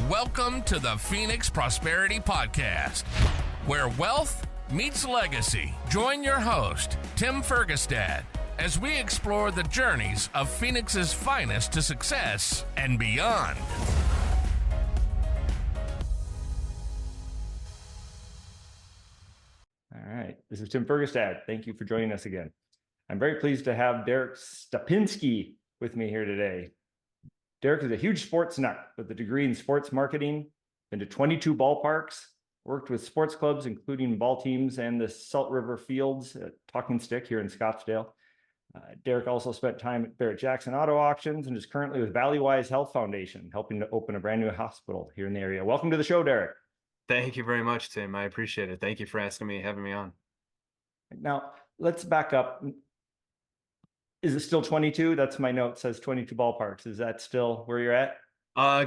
Welcome to the Phoenix Prosperity Podcast, where wealth meets legacy. Join your host, Tim Fergestad, as we explore the journeys of Phoenix's finest to success and beyond. All right, this is Tim Fergestad. Thank you for joining us again. I'm very pleased to have Derek Stapinski with me here today. Derek is a huge sports nut with a degree in sports marketing, been to 22 ballparks, worked with sports clubs, including ball teams and the Salt River Fields at Talking Stick here in Scottsdale. Derek also spent time at Barrett-Jackson Auto Auctions and is currently with Valleywise Health Foundation, helping to open a brand new hospital here in the area. Welcome to the show, Derek. Thank you very much, Tim. I appreciate it. Thank you for having me on. Now, let's back up. Is it still 22? That's my note, says 22 ballparks. Is that still where you're at?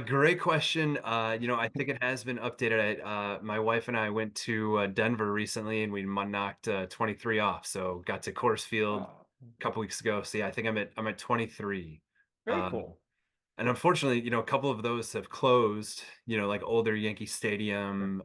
Great question. I think it has been updated. My wife and I went to Denver recently, and we knocked 23 off. So got to Coors Field a couple weeks ago. So yeah, I think I'm at 23. Very cool. And unfortunately, a couple of those have closed. Like older Yankee Stadium,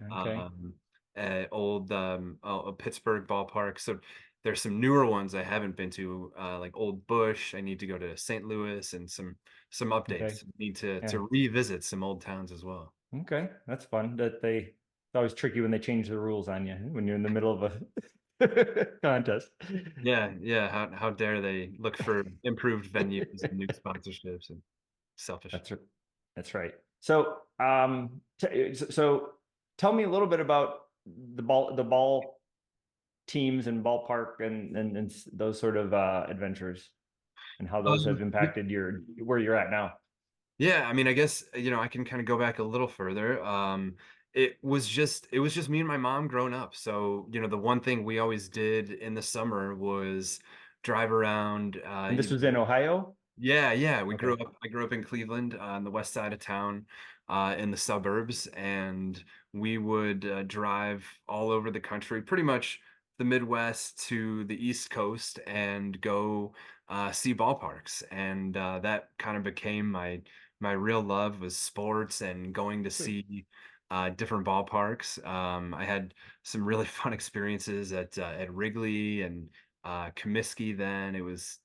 old Pittsburgh ballpark. So there's some newer ones I haven't been to, like Old Bush. I need to go to St. Louis and some updates. Okay. Need to revisit some old towns as well. Okay, that's fun. It's always tricky when they change the rules on you when you're in the middle of a contest. Yeah. How dare they look for improved venues and new sponsorships and selfish. That's right. So, so tell me a little bit about the ball teams and ballpark and those sort of adventures and how those have impacted where you're at now. Yeah, I mean, I guess I can kind of go back a little further. It was just me and my mom growing up. So the one thing we always did in the summer was drive around. And this was in Ohio? Yeah. I grew up in Cleveland on the west side of town, in the suburbs, and we would drive all over the country, pretty much the Midwest to the East Coast, and go see ballparks. And that kind of became my real love, was sports and going to see different ballparks. I had some really fun experiences at Wrigley and Comiskey. Then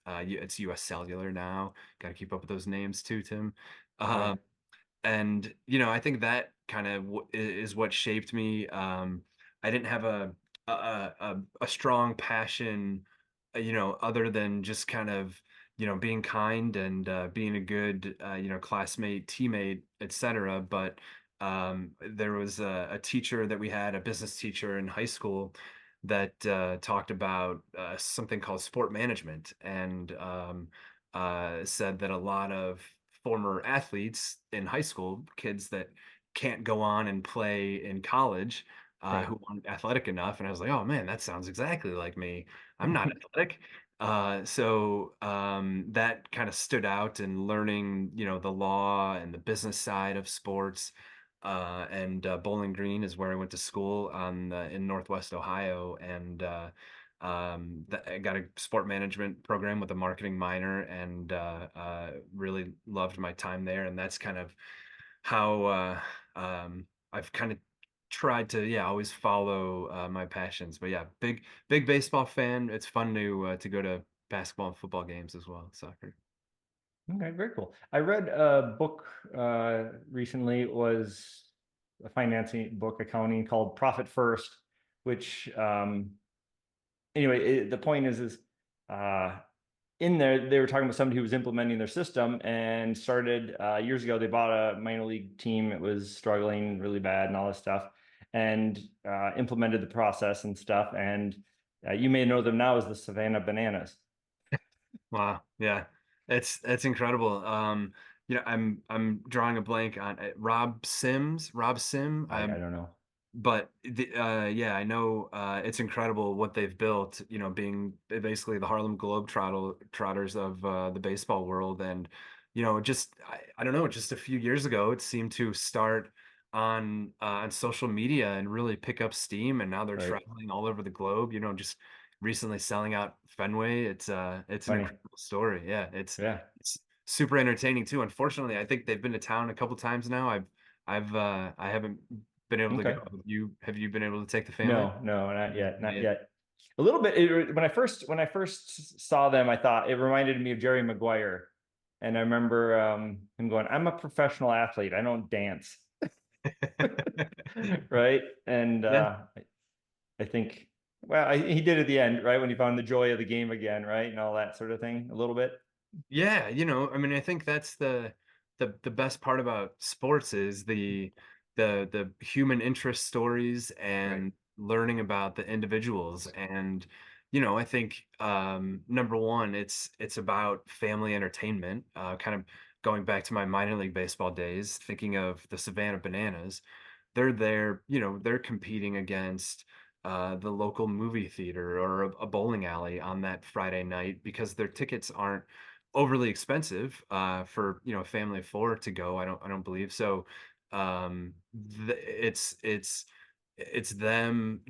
it's US Cellular now. Got to keep up with those names too, Tim. And I think that kind of is what shaped me. I didn't have a strong passion, other than just kind of being kind and being a good classmate, teammate, etc. But there was a teacher that we had, a business teacher in high school, that talked about something called sport management, and said that a lot of former athletes in high school, kids that can't go on and play in college, who aren't athletic enough. And I was like, oh man, that sounds exactly like me. I'm not athletic. So that kind of stood out, and learning, the law and the business side of sports. And Bowling Green is where I went to school in Northwest Ohio, and I got a sport management program with a marketing minor, and really loved my time there. And that's kind of how I've kind of tried to always follow my passions. But yeah, big baseball fan. It's fun to go to basketball and football games as well, soccer. Okay, very cool. I read a book recently. It was a financing book, accounting, called Profit First, which anyway, the point is in there they were talking about somebody who was implementing their system and started years ago. They bought a minor league team. It was struggling really bad and all this stuff, and implemented the process and stuff. And you may know them now as the Savannah Bananas. Wow. Yeah. It's incredible. I'm drawing a blank on Rob Sim. I don't know. But I know it's incredible what they've built, being basically the Harlem Globetrotters of the baseball world. And, I don't know, just a few years ago, it seemed to start on social media and really pick up steam. And now they're traveling all over the globe, just recently selling out Fenway. It's an incredible story. Yeah, it's super entertaining too. Unfortunately, I think they've been to town a couple times now. I haven't been able to go. Okay. Have you been able to take the family? No, no, not yet, not Yeah. yet. A little bit. When I first saw them, I thought it reminded me of Jerry Maguire, and I remember him going, "I'm a professional athlete. I don't dance." Right? And Yeah. I think, well, he did at the end, right? When he found the joy of the game again, right? And all that sort of thing, a little bit. Yeah, I mean, I think that's the best part about sports is the human interest stories Right. and learning about the individuals. And I think number one, it's about family entertainment. Kind of going back to my minor league baseball days, thinking of the Savannah Bananas. They're there, they're competing against the local movie theater or a bowling alley on that Friday night because their tickets aren't overly expensive for a family of four to go. I don't believe so. It's them,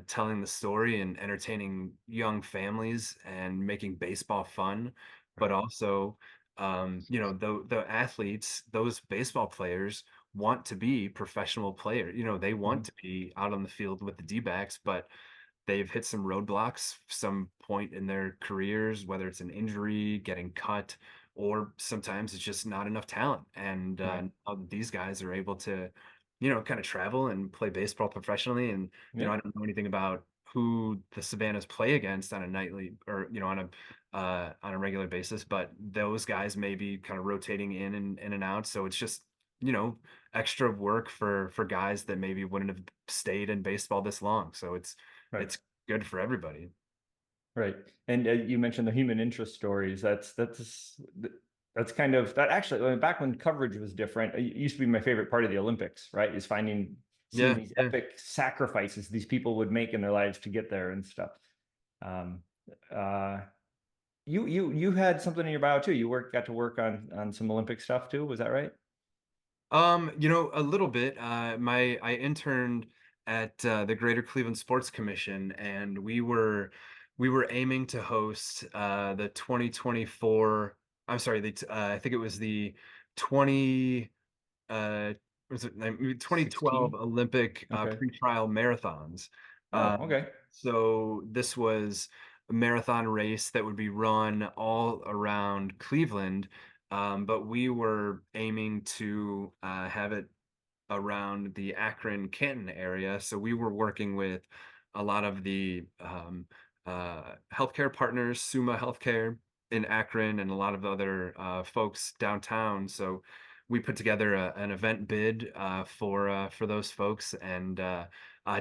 telling the story and entertaining young families and making baseball fun, but Right. also the athletes, those baseball players want to be professional players. They want Mhm. to be out on the field with the D-backs, but they've hit some roadblocks some point in their careers, whether it's an injury, getting cut, or sometimes it's just not enough talent. And Right. these guys are able to, kind of travel and play baseball professionally. And Yeah. I don't know anything about who the Savannahs play against on a nightly or on a regular basis, but those guys may be kind of rotating in and out. So it's just you know extra work for guys that maybe wouldn't have stayed in baseball this long. So Right. it's good for everybody. Right. And you mentioned the human interest stories. That's kind of that actually, I mean, back when coverage was different, it used to be my favorite part of the Olympics, right? Is seeing Yeah, these yeah. epic sacrifices these people would make in their lives to get there and stuff. Um, uh, you had something in your bio too. Got to work on some Olympic stuff too. Was that right? A little bit. I interned at the Greater Cleveland Sports Commission, and we were aiming to host the 2024. I'm sorry, I think it was the 20 uh was it 2012 16. Olympic Okay. pretrial marathons. Oh, Um, okay. so this was a marathon race that would be run all around Cleveland, but we were aiming to have it around the Akron Canton area. So we were working with a lot of the healthcare partners, Suma Healthcare in Akron, and a lot of other folks downtown. So we put together an event bid for those folks, and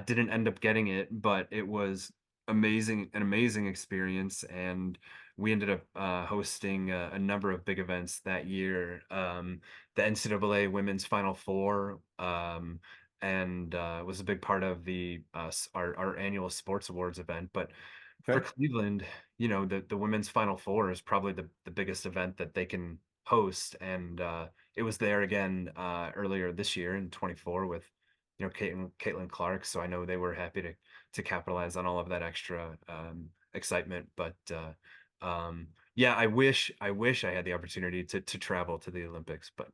didn't end up getting it, but it was an amazing experience, and we ended up hosting a number of big events that year. The NCAA Women's Final Four, and was a big part of our annual sports awards event. But for Okay. Cleveland, the Women's Final Four is probably the biggest event that they can host, and it was there again earlier this year in 24 with Caitlin Clark. So I know they were happy to capitalize on all of that extra excitement. But yeah, I wish I had the opportunity to travel to the Olympics, but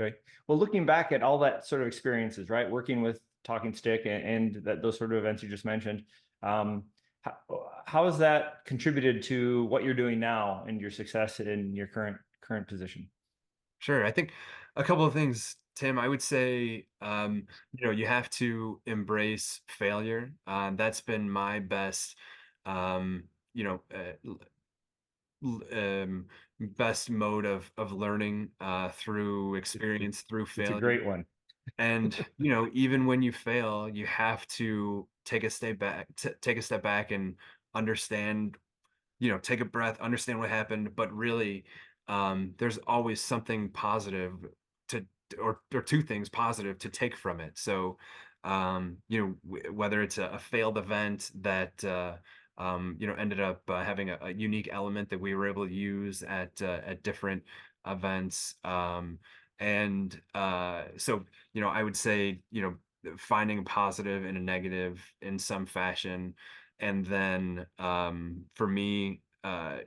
Okay. Well, looking back at all that sort of experiences, right? Working with Talking Stick and those sort of events you just mentioned, um, how, how has that contributed to what you're doing now and your success in your current position? sure. I think a couple of things, Tim. I would say, you have to embrace failure. That's been my best, um, you know, best mode of learning through experience, through It's a failure. great one. And even when you fail, you have to take a step back and understand, take a breath, understand what happened, but really, there's always something positive to, or two things positive to take from it. So, whether it's a failed event that, ended up having a unique element that we were able to use at different events. And so, I would say, finding a positive and a negative in some fashion, and then for me, I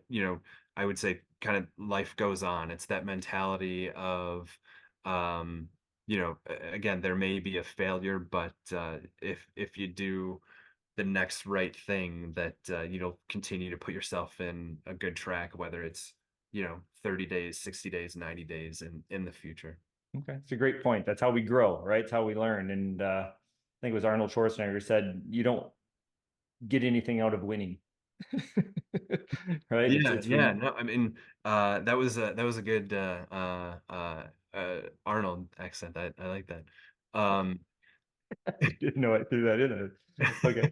would say kind of life goes on. It's that mentality of, um, again, there may be a failure, but if you do the next right thing, that you'll continue to put yourself in a good track, whether it's 30 days, 60 days, 90 days in the future. Okay, it's a great point. That's how we grow, right? It's how we learn. And I think it was Arnold Schwarzenegger who said, "You don't get anything out of winning." Right? Yeah, It's yeah. when No, I mean, that was a good Arnold accent. I like that. Um, I didn't know I threw that in there. Okay.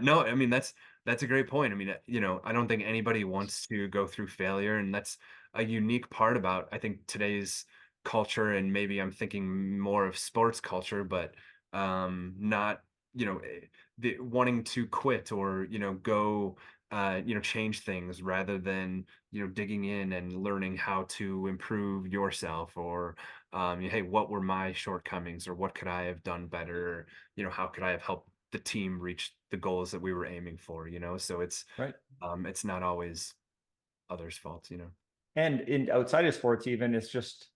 no, I mean that's a great point. I mean, I don't think anybody wants to go through failure, and that's a unique part about, I think, today's culture, and maybe I'm thinking more of sports culture, but not, the wanting to quit or, go change things rather than, digging in and learning how to improve yourself, or hey, what were my shortcomings, or what could I have done better? How could I have helped the team reach the goals that we were aiming for, so Right. it's not always others' fault. And in outside of sports, even, it's just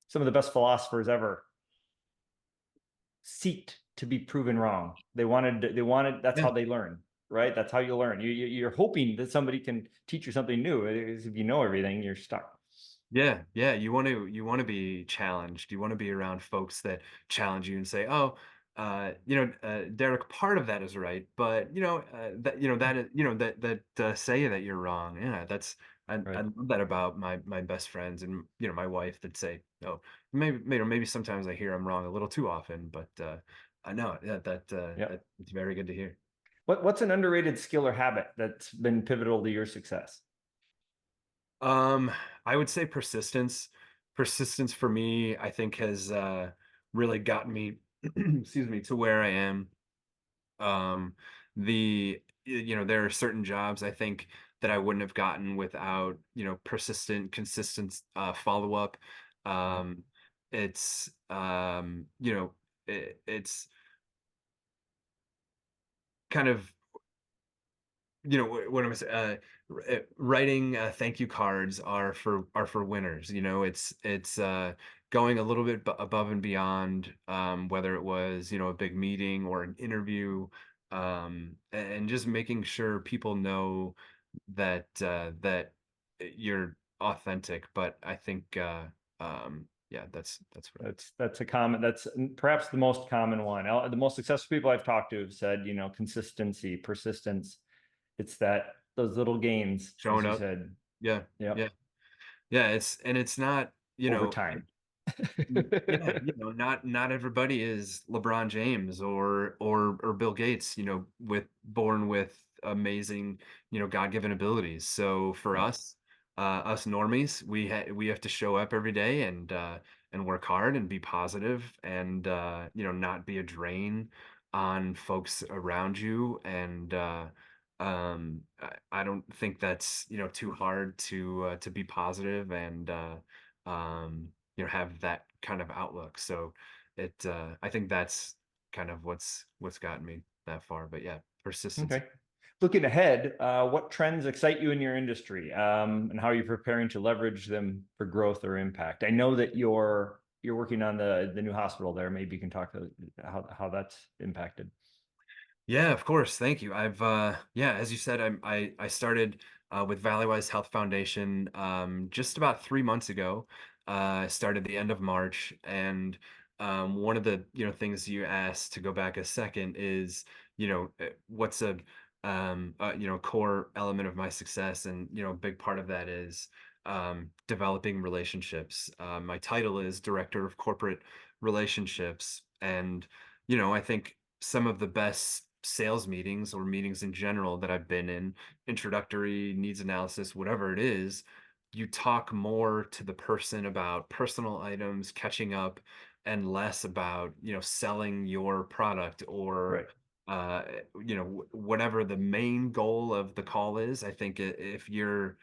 some of the best philosophers ever seeked to be proven wrong. They wanted, that's Yeah. how they learn, right? That's how you learn. You're hoping that somebody can teach you something new. If you know everything, you're stuck. Yeah, yeah, you want to be challenged. You want to be around folks that challenge you and say, "Oh, Derek, part of that is right, but that is, that say that you're wrong." Yeah, I Right. love that about my best friends and my wife, that say, "Oh, maybe sometimes I hear I'm wrong a little too often, but I know Yeah. it's very good to hear." What's an underrated skill or habit that's been pivotal to your success? Um, I would say persistence. Persistence for me, I think, has really gotten me, excuse me, to where I am. Um, there are certain jobs, I think, that I wouldn't have gotten without, persistent, consistent follow up. Um, it's it's kind of, what am I saying? Writing thank you cards are for winners. It's going a little bit above and beyond, whether it was a big meeting or an interview, and just making sure people know that you're authentic. But I think, yeah, that's what I. That's perhaps the most common one. The most successful people I've talked to have said, consistency, persistence. It's that those little gains, as Showing you up. said. Yeah, Yep. yeah, yeah. It's not, Over time. yeah, not everybody is LeBron James or Bill Gates, born with amazing, God-given abilities. So for Right. us normies, we have to show up every day and work hard and be positive, and not be a drain on folks around you. And I don't think that's, too hard to be positive, and have that kind of outlook. So I think that's kind of what's gotten me that far. But yeah, persistence. Okay. Looking ahead, what trends excite you in your industry, and how are you preparing to leverage them for growth or impact? I know that you're working on the new hospital there. Maybe you can talk to how that's impacted. Yeah, of course. Thank you. Yeah, as you said, I started with Valleywise Health Foundation just about 3 months ago. I started the end of March, and one of the things you asked, to go back a second, is what's a core element of my success, and a big part of that is developing relationships. My title is Director of Corporate Relationships, and I think some of the best sales meetings, or meetings in general, that I've been in, introductory, needs analysis, whatever it is, you talk more to the person about personal items, catching up, and less about, selling your product, or Right. uh, whatever the main goal of the call is. I think if you're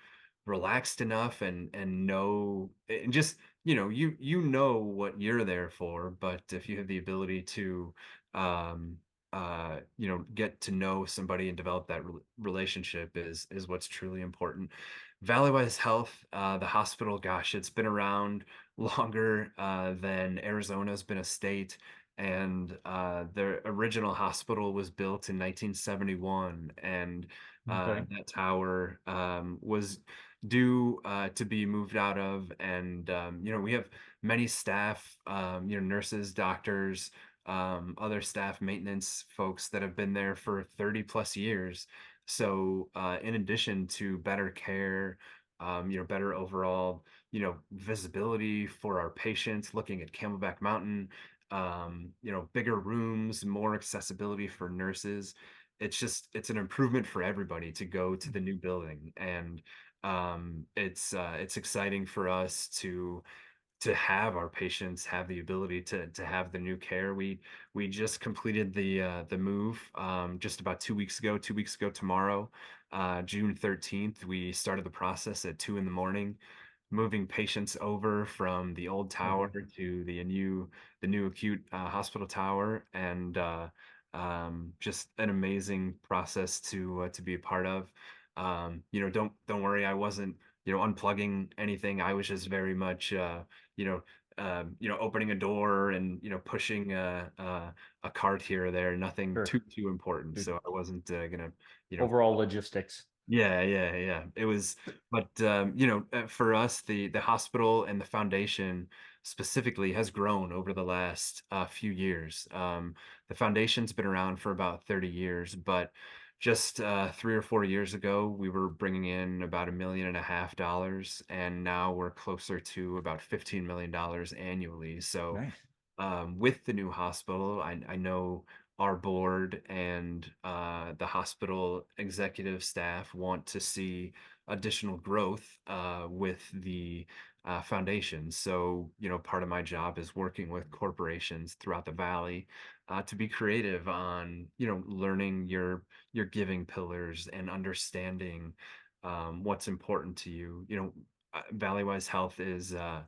relaxed enough and know, and just, you know what you're there for, but if you have the ability to um get to know somebody and develop that relationship, is what's truly important. Valleywise Health, the hospital, gosh, it's been around longer than Arizona's been a state. And the original hospital was built in 1971, and Okay. that tower was due to be moved out of. And we have many staff, nurses, doctors, other staff, maintenance folks that have been there for 30 plus years. So in addition to better care, better overall, visibility for our patients looking at Camelback Mountain, bigger rooms, more accessibility for nurses. It's an improvement for everybody to go to the new building. And it's exciting for us to have our patients have the ability to have the new care. We just completed the move just about 2 weeks ago. 2 weeks ago tomorrow, June 13th, we started the process at 2 in the morning, moving patients over from the old tower Okay. to the new acute hospital tower. And just an amazing process to be a part of. Don't worry, I wasn't unplugging anything. I was just very much you know opening a door and pushing a cart here or there. Nothing Sure. too important. So I wasn't gonna you know Overall logistics. yeah. It was, but for us, the hospital and the foundation specifically has grown over the last few years. The foundation's been around for about 30 years, but just 3 or 4 years ago, we were bringing in about $1.5 million, and now we're closer to about $15 million annually. So Nice. with the new hospital, I know our board and the hospital executive staff want to see additional growth with the foundation. So, part of my job is working with corporations throughout the valley to be creative on, learning your giving pillars and understanding what's important to you. Valleywise Health is a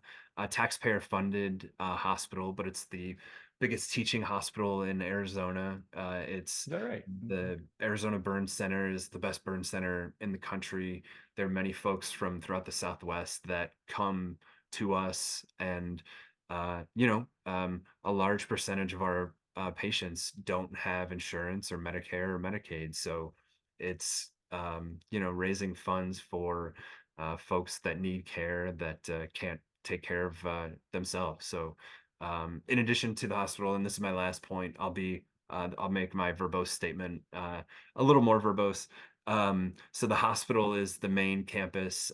taxpayer funded hospital, but it's the biggest teaching hospital in Arizona. It's Is that right? Okay. the Arizona Burn Center is the best burn center in the country. There are many folks from throughout the Southwest that come to us, and a large percentage of our patients don't have insurance or Medicare or Medicaid. So it's raising funds for folks that need care that can't take care of themselves. So in addition to the hospital, and this is my last point, I'll make my verbose statement a little more verbose. So the hospital is the main campus.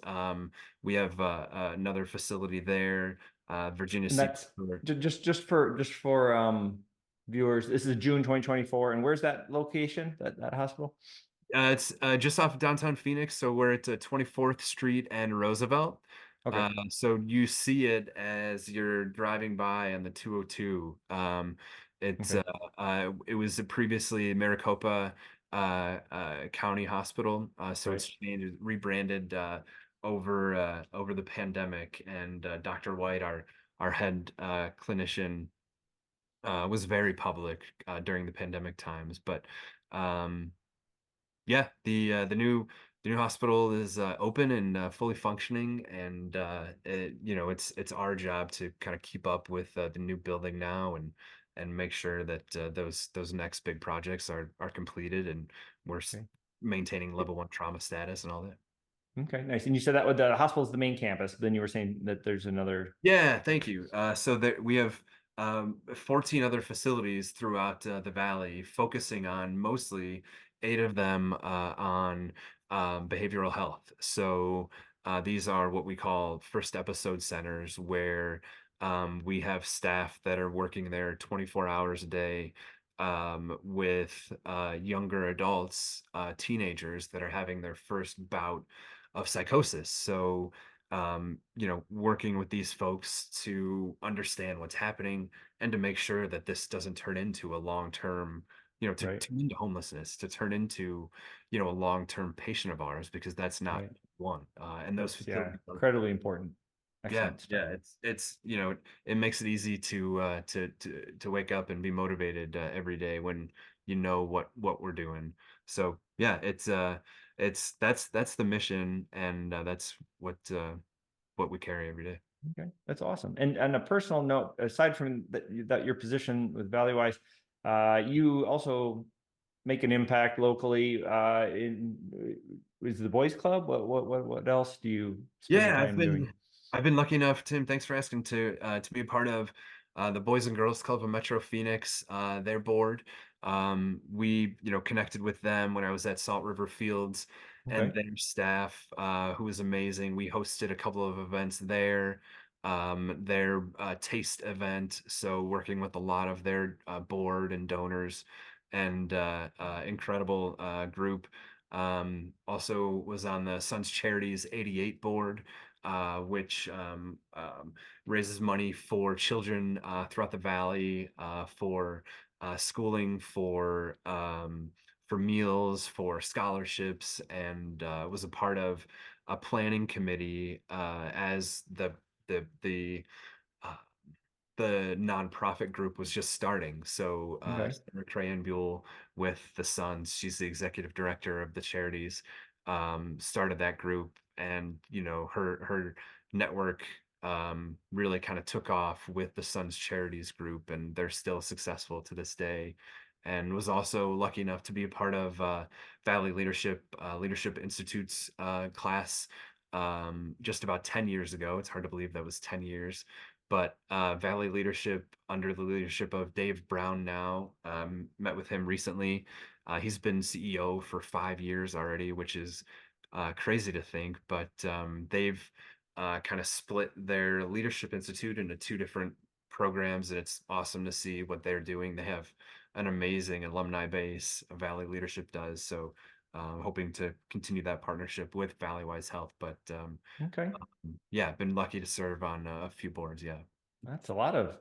We have another facility there, Virginia And City. that's just for viewers. This is June 2024. And where's that location? That hospital? It's just off of downtown Phoenix, so we're at 24th Street and Roosevelt. Okay. So you see it as you're driving by on the 202. Okay. It was previously Maricopa County Hospital, so Right. it's changed, rebranded over the pandemic. And Dr. White, our head clinician, was very public during the pandemic times. But um, yeah, the new hospital is open and fully functioning. And it's our job to kind of keep up with the new building now, and make sure that those next big projects are completed, and we're Okay. maintaining level 1 trauma status and all that. Okay. Nice. And you said that with the hospital is the main campus. Then you were saying that there's another. Yeah, thank you. So that we have 14 other facilities throughout the valley, focusing on mostly 8 of them on behavioral health. So these are what we call first episode centers, where we have staff that are working there 24 hours a day with younger adults, teenagers that are having their first bout of psychosis. So working with these folks to understand what's happening, and to make sure that this doesn't turn into a long-term, to Right. turn into homelessness, to turn into, a long-term patient of ours, because that's not Right. one. And those That's, yeah, facilities are, incredibly important. yeah, Excellent stuff. yeah, it's it makes it easy to wake up and be motivated every day when you know what we're doing. So yeah, that's the mission, and that's what we carry every day. Okay, that's awesome. And on a personal note, aside from that your position with Valleywise, you also make an impact locally in is the Boys Club? What else do you spend your Yeah, time doing? I've been lucky enough, Tim. Thanks for asking to be a part of the Boys and Girls Club of Metro Phoenix. Their board. We connected with them when I was at Salt River Fields, and Okay, their staff, who was amazing. We hosted a couple of events there. Their taste event, so working with a lot of their board and donors, and incredible group. Also was on the Sons Charities 88 board, which raises money for children throughout the valley, for schooling, for meals, for scholarships, and was a part of a planning committee as the uh, the nonprofit group was just starting. So okay, Sarah Crayon with the Sons, she's the executive director of the charities, started that group, and her network really kind of took off with the Sons Charities group, and they're still successful to this day. And was also lucky enough to be a part of Valley Leadership Institute's class just about 10 years ago. It's hard to believe that was 10 years, but Valley Leadership, under the leadership of Dave Brown now, met with him recently. He's been CEO for 5 years already, which is crazy to think, but they've kind of split their Leadership Institute into two different programs, and it's awesome to see what they're doing. They have an amazing alumni base, Valley Leadership does. So hoping to continue that partnership with Valleywise Health. But okay. yeah, been lucky to serve on a few boards. Yeah. That's a lot of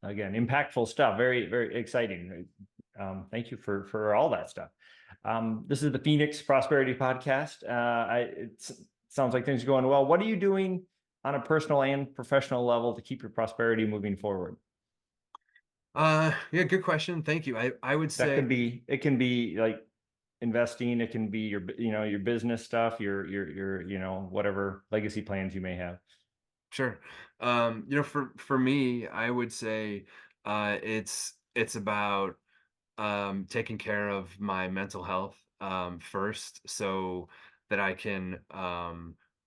again, impactful stuff. Very, very exciting. Thank you for all that stuff. This is the Phoenix Prosperity Podcast. It sounds like things are going well. What are you doing on a personal and professional level to keep your prosperity moving forward? Yeah, good question. Thank you. I would That say, could be, it can be like investing. It can be your business stuff, your whatever legacy plans you may have. sure. For me, I would say it's about taking care of my mental health first, so that I can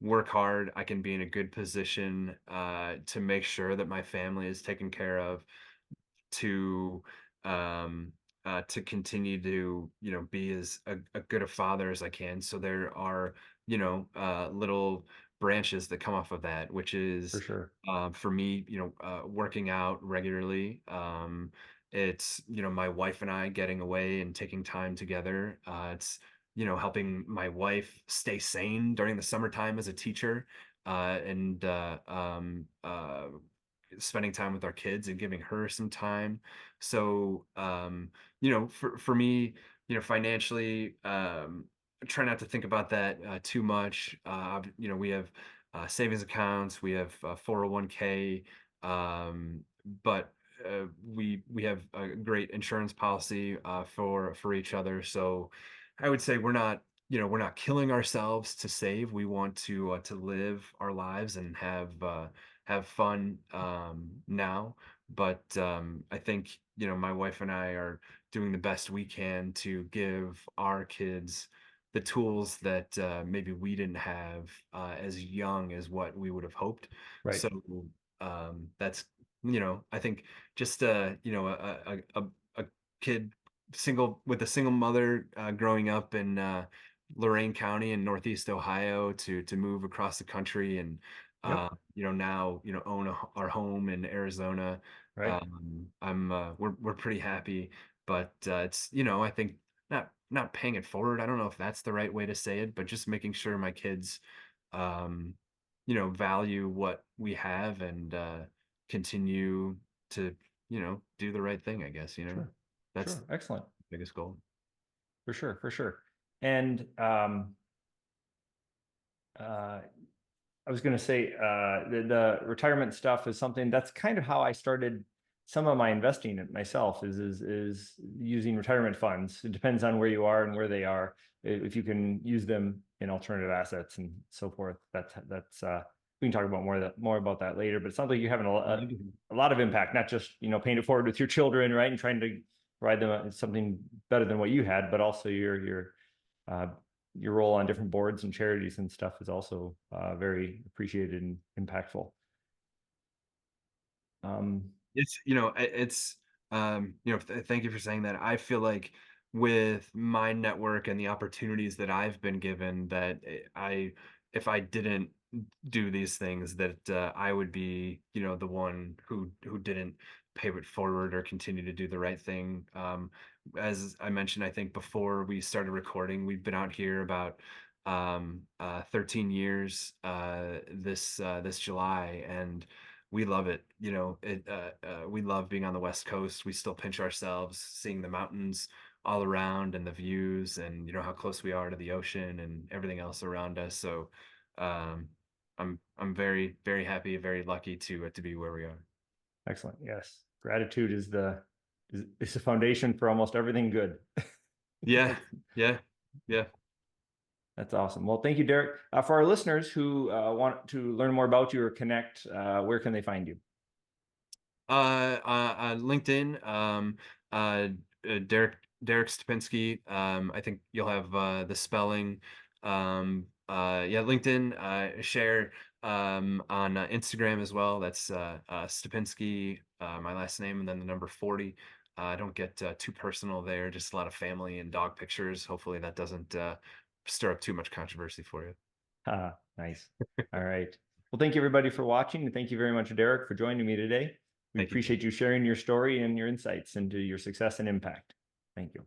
work hard. I can be in a good position to make sure that my family is taken care of, to um to continue to be as a good a father as I can. So there are little branches that come off of that, which For is sure. for me, working out regularly. It's my wife and I getting away and taking time together. It's helping my wife stay sane during the summertime as a teacher, and spending time with our kids and giving her some time. So, for me, financially, try not to think about that too much. We have savings accounts, we have 401k, but we have a great insurance policy for each other. So, I would say we're not killing ourselves to save. We want to live our lives and have fun now. But I think my wife and I are doing the best we can to give our kids the tools that maybe we didn't have as young as what we would have hoped. Right. So that's I think just a kid single with a single mother growing up in Lorain County in Northeast Ohio to move across the country and Yep. now own our home in Arizona. Right. We're pretty happy, but it's I think not paying it forward. I don't know if that's the right way to say it, but just making sure my kids um value what we have and continue to do the right thing, I guess. Sure. That's Sure. the Excellent. biggest goal. For sure. For sure. And uh, I was going to say the retirement stuff is something that's kind of how I started some of my investing myself is using retirement funds. It depends on where you are and where they are. If you can use them in alternative assets and so forth, that's we can talk about more about that later, but it sounds like you're having a lot of impact, not just, paying it forward with your children, right? And trying to provide them something better than what you had, but also your role on different boards and charities and stuff is also very appreciated and impactful. Thank you for saying that. I feel like with my network and the opportunities that I've been given, that if I didn't do these things, that I would be, the one who didn't pay it forward or continue to do the right thing. As I mentioned, I think before we started recording, we've been out here about 13 years this July, and we love it. We love being on the West Coast. We still pinch ourselves seeing the mountains all around and the views, and how close we are to the ocean and everything else around us. So I'm very, very happy, very lucky to be where we are. Excellent. Yes, gratitude is the foundation for almost everything good. Yeah. That's awesome. Well, thank you, Derek. For our listeners who want to learn more about you or connect, where can they find you? LinkedIn, Derek Stapinski. I think you'll have the spelling. LinkedIn, share on Instagram as well. That's Stapinski, my last name, and then the number 40. I don't get too personal there, just a lot of family and dog pictures. Hopefully that doesn't stir up too much controversy for you. Nice. All right. Well, thank you everybody for watching, and thank you very much, Derek, for joining me today. We appreciate you sharing your story and your insights into your success and impact. Thank you.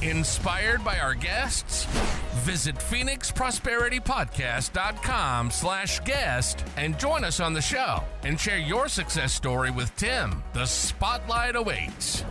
Inspired by our guests? Visit PhoenixProsperityPodcast.com/guest and join us on the show and share your success story with Tim. The spotlight awaits.